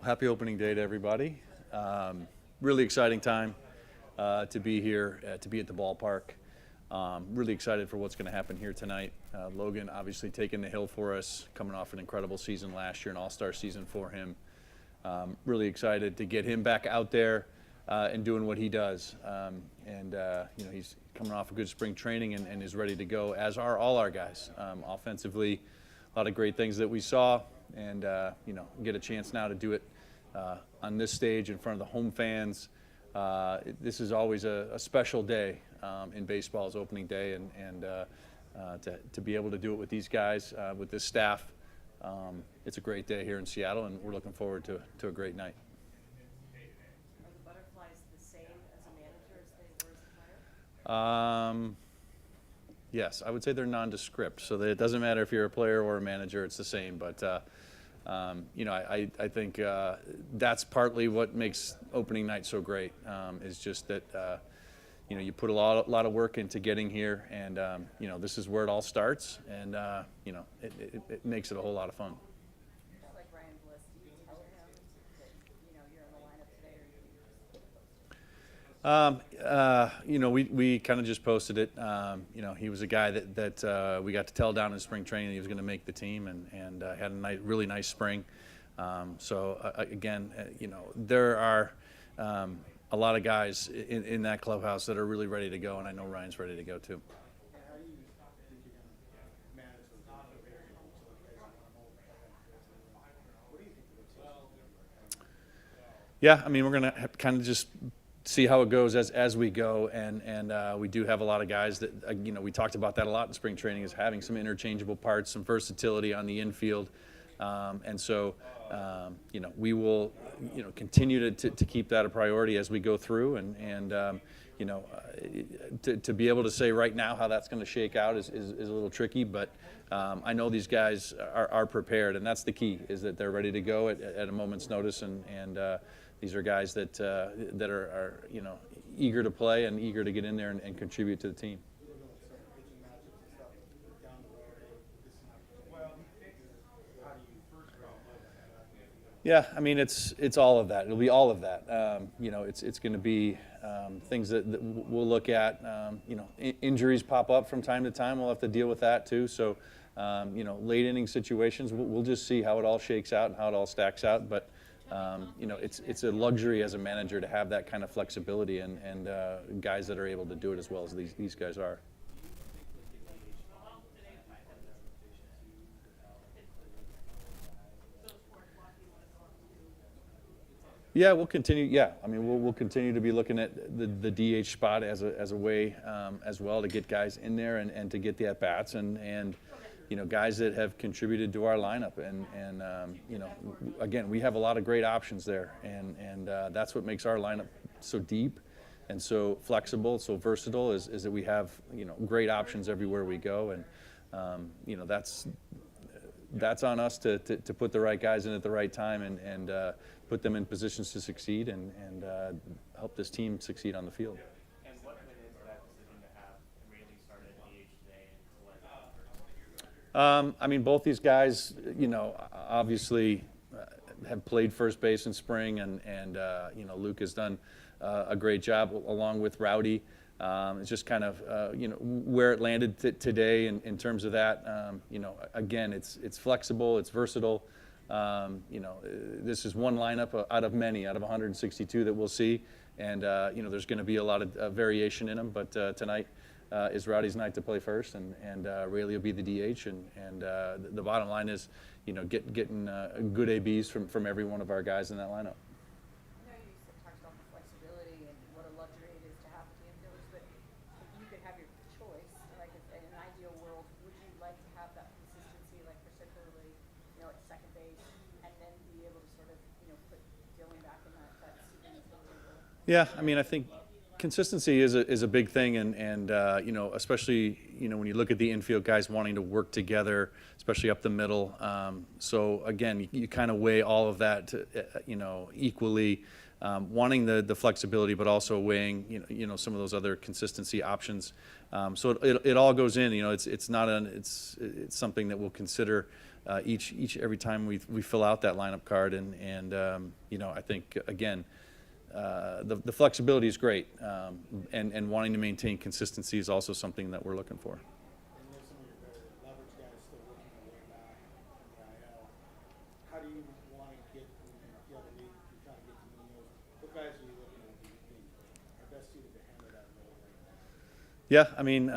Happy opening day to everybody. Really exciting time to be here, to be at the ballpark. Really excited for what's going to happen here tonight. Logan obviously taking the hill for us, coming off an incredible season last year, an all-star season for him. Really excited to get him back out there and doing what he does. He's coming off a good spring training and is ready to go, as are all our guys. Offensively, a lot of great things that we saw, and get a chance now to do it on this stage in front of the home fans. This is always a special day in baseball's opening day, and to be able to do it with these guys, with this staff, it's a great day here in Seattle, and we're looking forward to a great night. Are the butterflies the same as a manager as they were as a player? Yes, I would say they're nondescript, so that it doesn't matter if you're a player or a manager, it's the same. But I think that's partly what makes opening night so great, is just that you put a lot of work into getting here, and this is where it all starts, and it makes it a whole lot of fun. Like Ryan Bliss, did you tell him that you're in the lineup today, or we kind of just posted it. He was a guy that we got to tell down in spring training he was going to make the team, and had a really nice spring. There are a lot of guys in that clubhouse that are really ready to go, and I know Ryan's ready to go too. Yeah, I mean, we're going to kind of just see how it goes as we go, and we do have a lot of guys that we talked about that a lot in spring training, is having some interchangeable parts, some versatility on the infield, we will continue to keep that a priority as we go through, and to be able to say right now how that's going to shake out is a little tricky, but I know these guys are prepared, and that's the key, is that they're ready to go at a moment's notice, and these are guys that are eager to play and eager to get in there and contribute to the team. Yeah, I mean, it's all of that. It'll be all of that. It's going to be things that we'll look at. Injuries pop up from time to time. We'll have to deal with that too. So, late inning situations, we'll just see how it all shakes out and how it all stacks out. But it's a luxury as a manager to have that kind of flexibility and guys that are able to do it as well as these guys are. Yeah, we'll continue. Yeah, I mean, we'll continue to be looking at the DH spot as a way as well to get guys in there and to get the at bats and guys that have contributed to our lineup and again, we have a lot of great options there, and that's what makes our lineup so deep and so flexible, so versatile, is that we have great options everywhere we go, and that's on us to put the right guys in at the right time and put them in positions to succeed and help this team succeed on the field. And what went into that decision to have Randy start at DH today and I mean, both these guys, obviously have played first base in spring, and Luke has done a great job along with Rowdy. It's just kind of where it landed today in terms of that. Again, it's flexible, it's versatile. This is one lineup out of many, out of 162 that we'll see, and there's going to be a lot of variation in them. But tonight is Rowdy's night to play first, and Rayleigh will be the DH, and the bottom line is, getting good ABs from every one of our guys in that lineup. Yeah, I mean, I think consistency is a big thing, and especially when you look at the infield guys wanting to work together, especially up the middle. So again, you kind of weigh all of that, equally, wanting the flexibility, but also weighing some of those other consistency options. So it all goes in. It's not it's something that we'll consider every time we fill out that lineup card, and I think again. The flexibility is great, and wanting to maintain consistency is also something that we're looking for. And there's some of your better leverage guys still working their way back from the IL. How do you want to get, when you feel the league, you're trying to get to Munoz, what guys are you looking at that you think are best suited to handle that role right now? Yeah, I mean,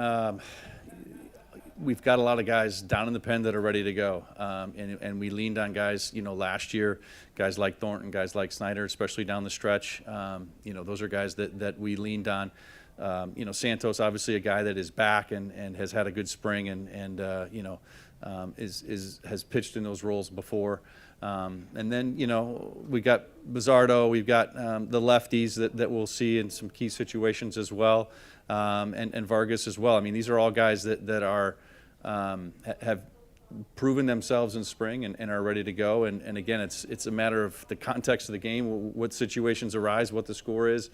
we've got a lot of guys down in the pen that are ready to go, and we leaned on guys, last year, guys like Thornton, guys like Snyder, especially down the stretch. Those are guys that we leaned on. Santos, obviously a guy that is back and has had a good spring and has pitched in those roles before. And then, we got Bizzardo, we've got the lefties that we'll see in some key situations as well, and Vargas as well. I mean, these are all guys that are have proven themselves in spring and are ready to go. And again, it's a matter of the context of the game, what situations arise, what the score is,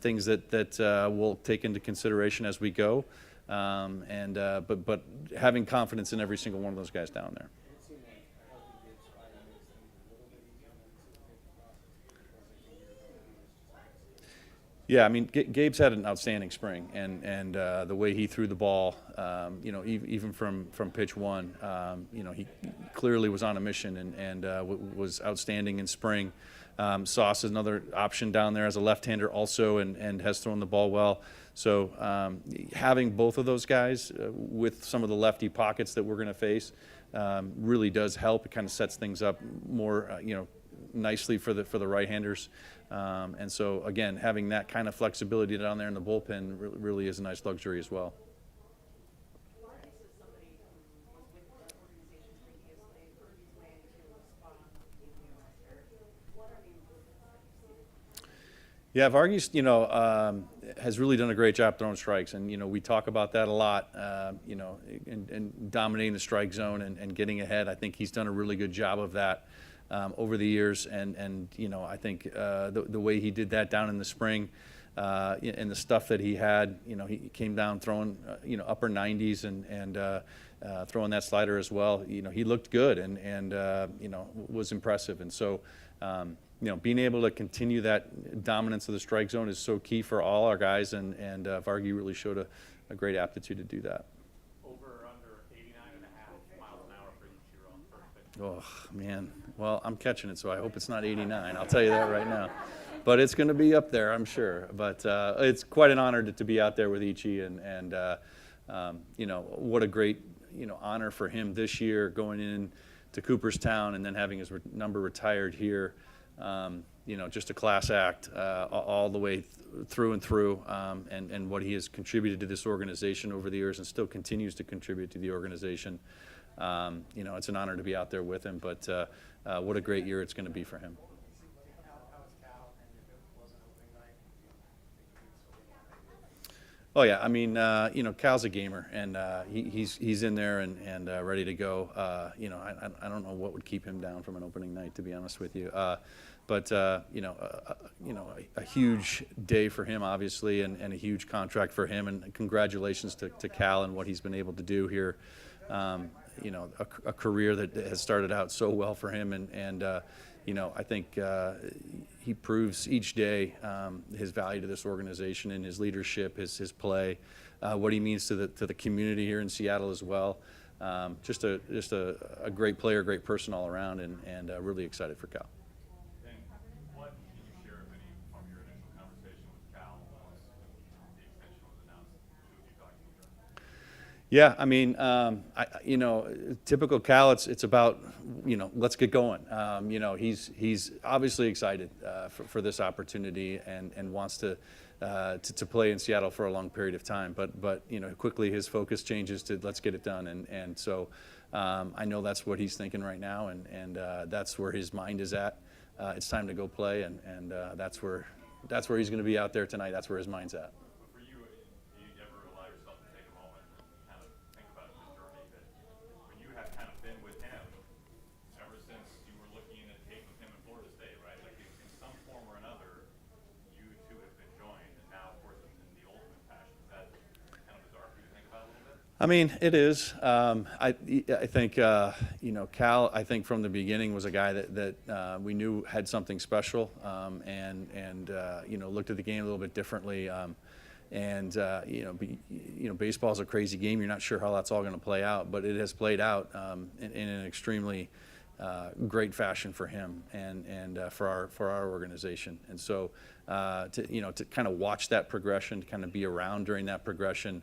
things that we'll take into consideration as we go. But having confidence in every single one of those guys down there. It seemed like a healthy Gabe Spivey makes things a little bit easier in the decision-making process, because I think years ago he was just Yeah, I mean, Gabe's had an outstanding spring, and the way he threw the ball, even from pitch one, he clearly was on a mission and was outstanding in spring. Sauce is another option down there as a left-hander also, and has thrown the ball well. So having both of those guys with some of the lefty pockets that we're going to face really does help. It kind of sets things up more, nicely for the right-handers. And so, again, having that kind of flexibility down there in the bullpen really is a nice luxury as well. Vargas is somebody who was with the organization previously, heard his way into a spot on the team roster. What are the improvements that you've seen? Yeah, Vargas, has really done a great job throwing strikes, and we talk about that a lot. And dominating the strike zone and getting ahead. I think he's done a really good job of that over the years, and I think the way he did that down in the spring, and the stuff that he had, he came down throwing upper 90s and throwing that slider as well. He looked good and was impressive, and so. Being able to continue that dominance of the strike zone is so key for all our guys, and Vargy really showed a great aptitude to do that. Over or under 89.5 miles an hour for Ichiro on first pitch. Oh, man. Well, I'm catching it, so I hope it's not 89. I'll tell you that right now. But it's going to be up there, I'm sure. But it's quite an honor to be out there with Ichi, and what a great honor for him this year, going in to Cooperstown and then having his number retired here. Just a class act all the way through and through, and what he has contributed to this organization over the years and still continues to contribute to the organization. It's an honor to be out there with him, but what a great year it's going to be for him. How was Cal, and if it wasn't opening night, Oh yeah, I mean, Cal's a gamer, and he's in there and ready to go. I don't know what would keep him down from an opening night, to be honest with you. But a huge day for him, obviously, and a huge contract for him. And congratulations to Cal and what he's been able to do here. A career that has started out so well for him, and I think he proves each day his value to this organization and his leadership, his play, what he means to the community here in Seattle as well. Just a great player, great person all around, and really excited for Cal. And what can you share, if any, from your initial conversation with Cal once the extension was announced? Who you talking to? Yeah, I mean, typical Cal. It's about let's get going. He's obviously excited for this opportunity and wants to play in Seattle for a long period of time. But quickly his focus changes to let's get it done. And so I know that's what he's thinking right now, and that's where his mind is at. It's time to go play, and that's where that's where he's going to be out there tonight. That's where his mind's at. But for you, do you ever allow yourself to take a moment and kind of think about the journey that when you have kind of been with him ever since you were looking at tape with him in Florida State, right? Like in some form or another, you two have been joined, and now, of course, in the ultimate fashion. Is that kind of bizarre for you to think about a little bit? I mean, it is. I think Cal. I think from the beginning was a guy that we knew had something special, and looked at the game a little bit differently. Baseball is a crazy game. You're not sure how that's all going to play out, but it has played out in an extremely great fashion for him and for our organization. And so to kind of watch that progression, to kind of be around during that progression.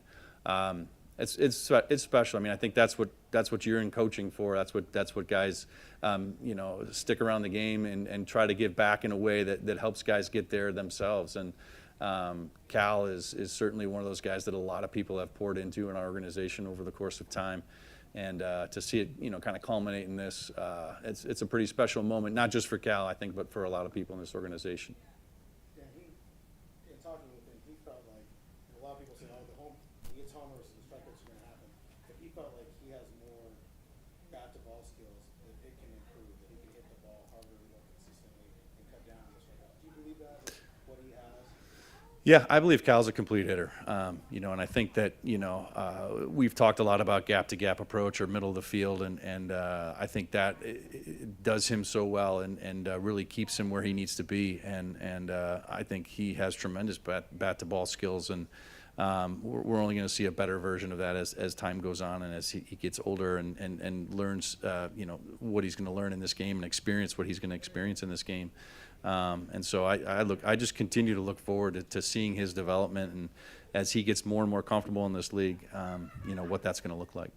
It's special. I mean, I think that's what you're in coaching for. That's what guys, stick around the game and try to give back in a way that helps guys get there themselves. And Cal is certainly one of those guys that a lot of people have poured into in our organization over the course of time. And to see it, kind of culminate in this, it's a pretty special moment, not just for Cal, I think, but for a lot of people in this organization. Yeah, in talking with him, he felt like, a lot of people say, he gets homers and strikeouts are going to happen. But he felt like he has more bat-to-ball skills that it can improve, that he can hit the ball harder and more consistently and cut down on the strikeouts. Do you believe that, what he has? Yeah, I believe Cal's a complete hitter. And I think that, we've talked a lot about gap-to-gap approach or middle of the field, and I think that it does him so well and really keeps him where he needs to be. And I think he has tremendous bat-to-ball skills, and we're only going to see a better version of that as time goes on and as he gets older and learns, what he's going to learn in this game and experience what he's going to experience in this game. And so I just continue to look forward to seeing his development, and as he gets more and more comfortable in this league, what that's going to look like.